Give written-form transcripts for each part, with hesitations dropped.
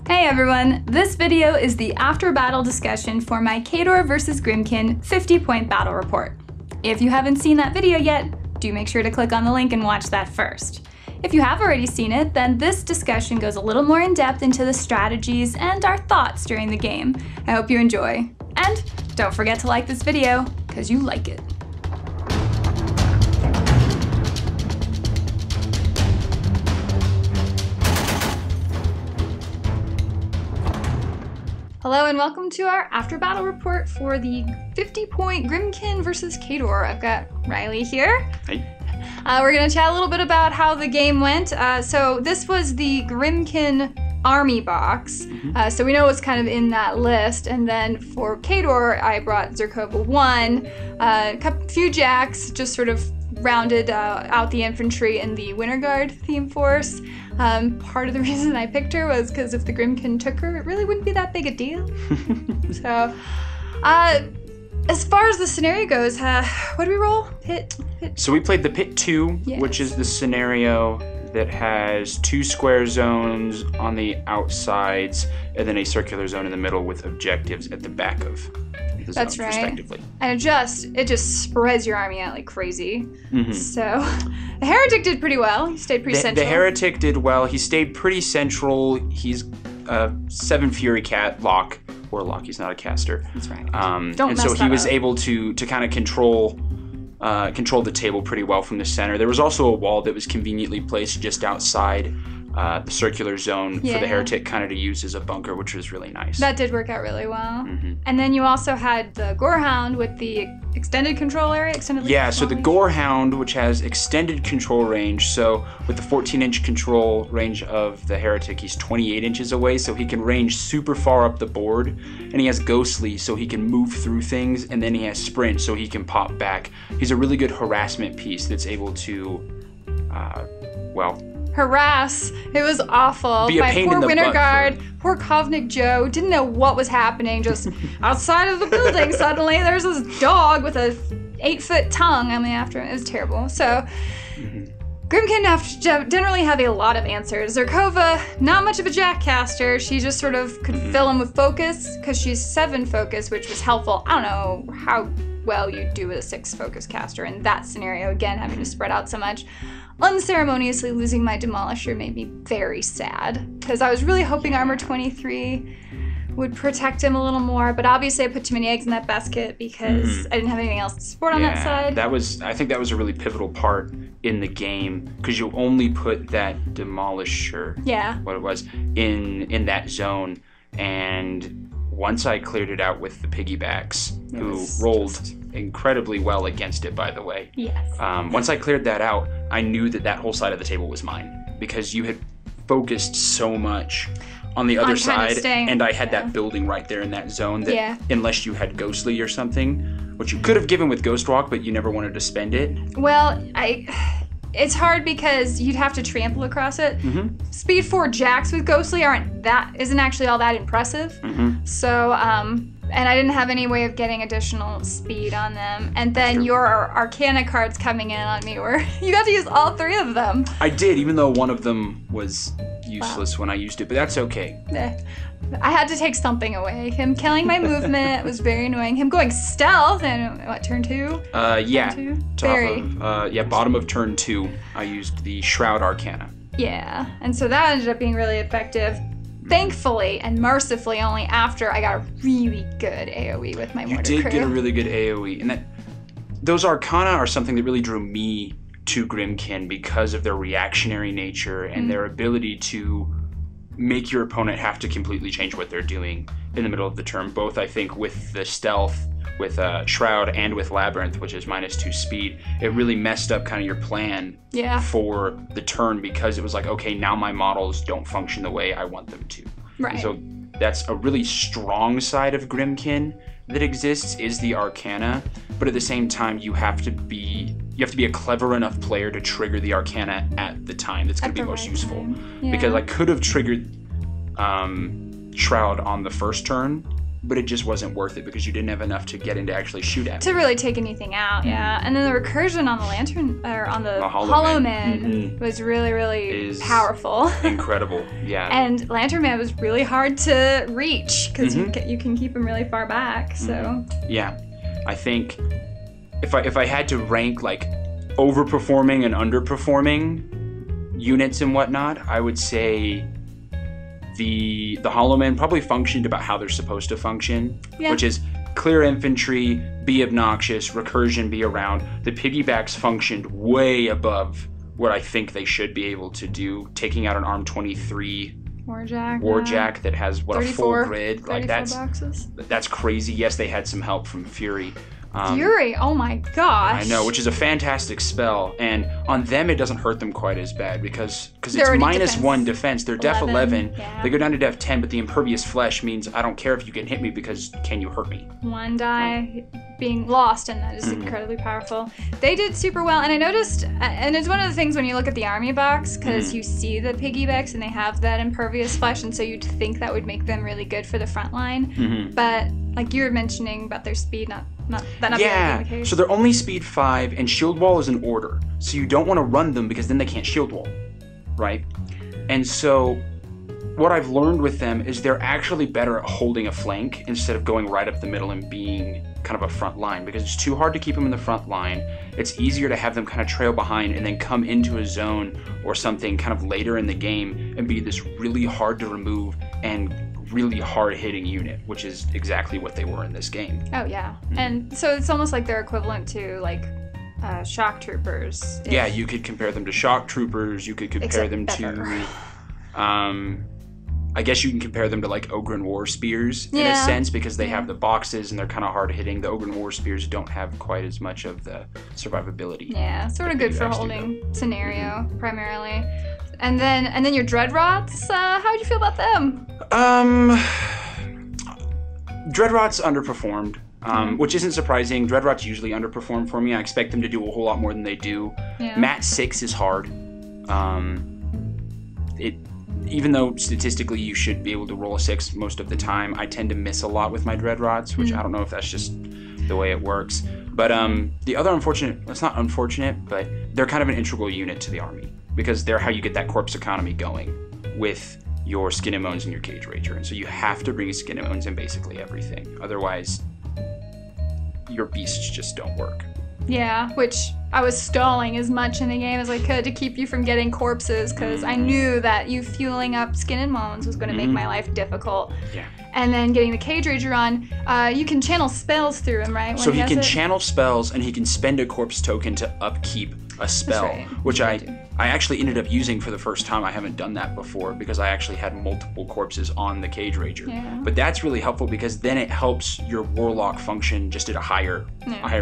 Hey everyone, this video is the after battle discussion for my Khador vs Grymkin 50-point battle report. If you haven't seen that video yet, do make sure to click on the link and watch that first. If you have already seen it, then this discussion goes a little more in depth into the strategies and our thoughts during the game. I hope you enjoy. And don't forget to like this video, because you like it. Hello and welcome to our after battle report for the 50-point Grymkin versus Khador. I've got Riley here. Hey. We're gonna chat a little bit about how the game went. So this was the Grymkin army box. So we know what's kind of in that list. And then for Khador, I brought Zerkova 1, a few jacks, just sort of rounded out the infantry in the Winter Guard theme force. Part of the reason I picked her was because if the Grymkin took her, it really wouldn't be that big a deal. So, as far as the scenario goes, what do we roll? Pit? So we played the Pit 2, Yes. which is the scenario that has 2 square zones on the outsides and then a circular zone in the middle with objectives at the back of the That's zones, right. respectively. And it just spreads your army out like crazy. So, the Heretic did pretty well. He stayed pretty central. The Heretic did well. He stayed pretty central. He's a 7 Fury Cat lock. Warlock, he's not a caster. That's right. And so he was able to kind of control the table pretty well from the center. There was also a wall that was conveniently placed just outside the circular zone for the Heretic kind of to use as a bunker, which was really nice. That did work out really well. And then you also had the Gorehound with the extended control area, So the Gorehound, which has extended control range, so with the 14-inch control range of the Heretic, he's 28 inches away, so he can range super far up the board, and he has Ghostly, so he can move through things, and then he has Sprint, so he can pop back. He's a really good harassment piece that's able to, harass. It was awful. Be a pain in the Winter butt Guard, poor Kovnik Joe, didn't know what was happening. Just outside of the building, suddenly there's this dog with a 8-foot tongue. I mean, after him, it was terrible. So, Grymkin didn't really have a lot of answers. Zerkova, not much of a jack caster. She just sort of could fill him with focus because she's 7 focus, which was helpful. I don't know how well you do with a 6 focus caster in that scenario. Again, having to spread out so much. Unceremoniously losing my Demolisher made me very sad because I was really hoping Armor 23 would protect him a little more, but obviously I put too many eggs in that basket because I didn't have anything else to support on that side. I think that was a really pivotal part in the game because you only put that Demolisher, what it was, in that zone, and once I cleared it out with the piggybacks, who rolled incredibly well against it, by the way. Yes. Once I cleared that out, I knew that whole side of the table was mine because you had focused so much on the other side, and I had that building right there in that zone that unless you had Ghostly or something, which you could have given with Ghost Walk, but you never wanted to spend it. Well, it's hard because you'd have to trample across it. Speed 4 jacks with Ghostly isn't actually all that impressive. So, and I didn't have any way of getting additional speed on them. And then your Arcana cards coming in on me were, you got to use all 3 of them. I did, even though one of them was useless when I used it, but that's okay. I had to take something away. Him killing my movement was very annoying. Him going stealth in, turn 2? Bottom of turn 2, I used the Shroud Arcana. Yeah, and so that ended up being really effective. Thankfully and mercifully only after I got a really good AoE with my Mortar Crew. You did get a really good AoE, and those Arcana are something that really drew me to Grymkin because of their reactionary nature and their ability to make your opponent have to completely change what they're doing in the middle of the turn, both I think with the stealth, with Shroud, and with Labyrinth, which is -2 speed. It really messed up kind of your plan for the turn because it was like, okay, now my models don't function the way I want them to. Right. And so that's a really strong side of Grymkin that exists, is the Arcana, but at the same time you have to be a clever enough player to trigger the Arcana at the time that's going to be most useful. Because I could have triggered Shroud on the first turn, but it just wasn't worth it because you didn't have enough to get in to actually shoot at. To really take anything out, yeah. And then the recursion on the lantern, or on the Hollow Man was really, really powerful. Incredible, yeah. And Lantern Man was really hard to reach because you can keep him really far back. So yeah, I think if I had to rank like overperforming and underperforming units and whatnot, I would say the Hollow Man probably functioned about how they're supposed to function, which is clear infantry, be obnoxious, recursion, be around. The piggybacks functioned way above what I think they should be able to do, taking out an ARM 23 Warjack that has a full grid. Like that's crazy. Yes, they had some help from Fury. Fury, oh my gosh. I know, which is a fantastic spell. And on them, it doesn't hurt them quite as bad because it's -1 defense. They're def 11. Yeah. They go down to def 10, but the impervious flesh means I don't care if you can hit me because can you hurt me? One die being lost, and that is incredibly powerful. They did super well, and I noticed, and it's one of the things when you look at the army box, because you see the piggybacks and they have that impervious flesh, and so you'd think that would make them really good for the front line. But like you were mentioning about their speed, not being the case. So they're only speed 5, and shield wall is an order. So you don't want to run them because then they can't shield wall, right? And so what I've learned with them is they're actually better at holding a flank instead of going right up the middle and being kind of a front line, because it's too hard to keep them in the front line. It's easier to have them kind of trail behind and then come into a zone or something kind of later in the game and be this really hard to remove and really hard-hitting unit, which is exactly what they were in this game. Oh yeah, and so it's almost like they're equivalent to like shock troopers. Yeah, you could compare them to shock troopers. You could compare them to, I guess you can compare them to like Ogren War Spears in a sense, because they have the boxes and they're kind of hard-hitting. The Ogren War Spears don't have quite as much of the survivability. Yeah, sort of good for holding scenario primarily. And then your Dreadrots, how'd you feel about them? Dreadrots underperformed, which isn't surprising. Dreadrots usually underperform for me. I expect them to do a whole lot more than they do. Yeah. Mat 6 is hard. Even though statistically you should be able to roll a 6 most of the time, I tend to miss a lot with my Dreadrots, which I don't know if that's just the way it works. But the other it's not unfortunate, but they're kind of an integral unit to the army, because they're how you get that corpse economy going with your Skin and Bones and your Cage Rager. And so you have to bring Skin and Bones in basically everything. Otherwise, your beasts just don't work. Yeah, which I was stalling as much in the game as I could to keep you from getting corpses, because I knew that you fueling up Skin and Bones was going to make my life difficult. Yeah. And then getting the Cage Rager on, you can channel spells through him, right? So he can channel spells, and he can spend a corpse token to upkeep a spell, which I actually ended up using for the first time. I haven't done that before because I actually had multiple corpses on the Cage Rager. Yeah. But that's really helpful because then it helps your Warlock function just at a higher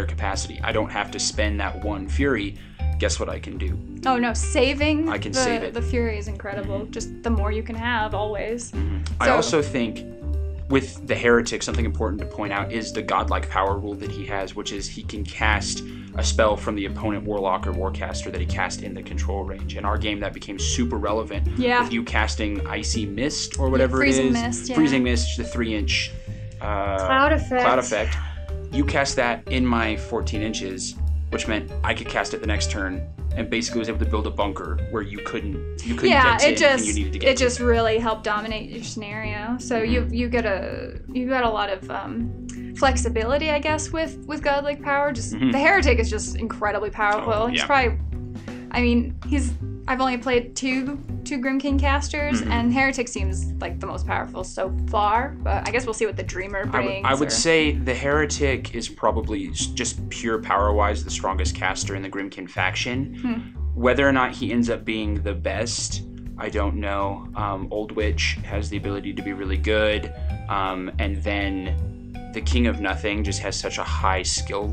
capacity. I don't have to spend that one Fury. Guess what I can do? Oh no, saving I can save it. The Fury is incredible. Just the more you can have, always. So, I also think with the Heretic, something important to point out is the godlike power rule that he has, which is he can cast a spell from the opponent Warlock or Warcaster that he cast in the control range. In our game, that became super relevant. Yeah. With you casting Icy Mist or whatever Freezing it is. Mist, yeah. Freezing Mist, the 3-inch cloud effect. You cast that in my 14 inches, which meant I could cast it the next turn, and basically was able to build a bunker where you couldn't get to and you needed to get it just really helped dominate your scenario. So you got a lot of flexibility, I guess, with godlike power. Just the Heretic is just incredibly powerful. He's probably, I've only played two Grymkin casters, and Heretic seems like the most powerful so far, but I guess we'll see what the Dreamer brings. I would say the Heretic is probably just pure power-wise the strongest caster in the Grymkin faction. Whether or not he ends up being the best, I don't know. Old Witch has the ability to be really good, and then the King of Nothing just has such a high skill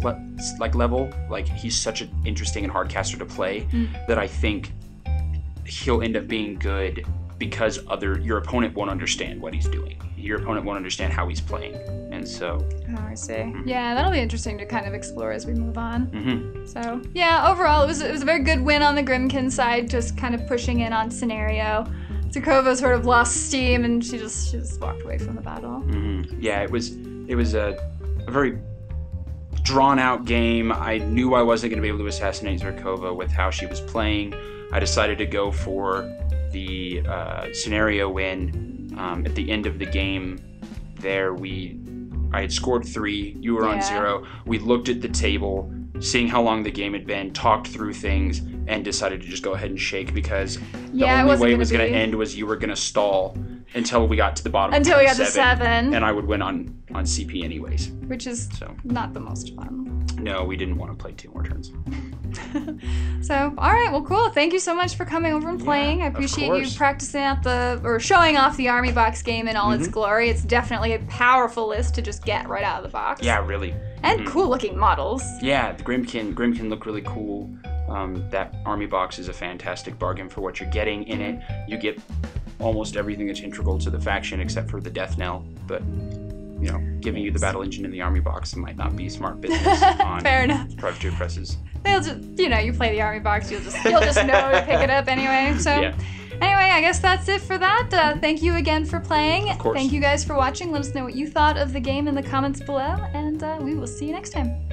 level. Like, he's such an interesting and hard caster to play that I think he'll end up being good because your opponent won't understand what he's doing. Your opponent won't understand how he's playing. And so... Oh, I see. Yeah, that'll be interesting to kind of explore as we move on. So, yeah, overall, it was a very good win on the Grymkin side, just kind of pushing in on scenario. Zakova sort of lost steam and she just walked away from the battle. Yeah, it was a very drawn out game. I knew I wasn't going to be able to assassinate Zakova with how she was playing. I decided to go for the scenario win. At the end of the game there, I had scored 3, you were on 0. We looked at the table, seeing how long the game had been, talked through things, and decided to just go ahead and shake because the only way it was going to end was you were going to stall until we got to the bottom. Until we got to 7. And I would win on CP anyways. Which is not the most fun. No, we didn't want to play 2 more turns. So, all right, well, cool. Thank you so much for coming over and playing. I appreciate you practicing out showing off the Army Box game in all its glory. It's definitely a powerful list to just get right out of the box. Yeah, really. And cool-looking models. Yeah, the Grymkin look really cool. That Army Box is a fantastic bargain for what you're getting in it. You get almost everything that's integral to the faction except for the Death Knell, but giving you the battle engine in the Army Box might not be smart business on Fair enough. Privateer presses. They'll just, you play the Army Box, you'll just know to pick it up anyway. So, anyway, I guess that's it for that. Thank you again for playing. Of course. Thank you guys for watching. Let us know what you thought of the game in the comments below, and we will see you next time.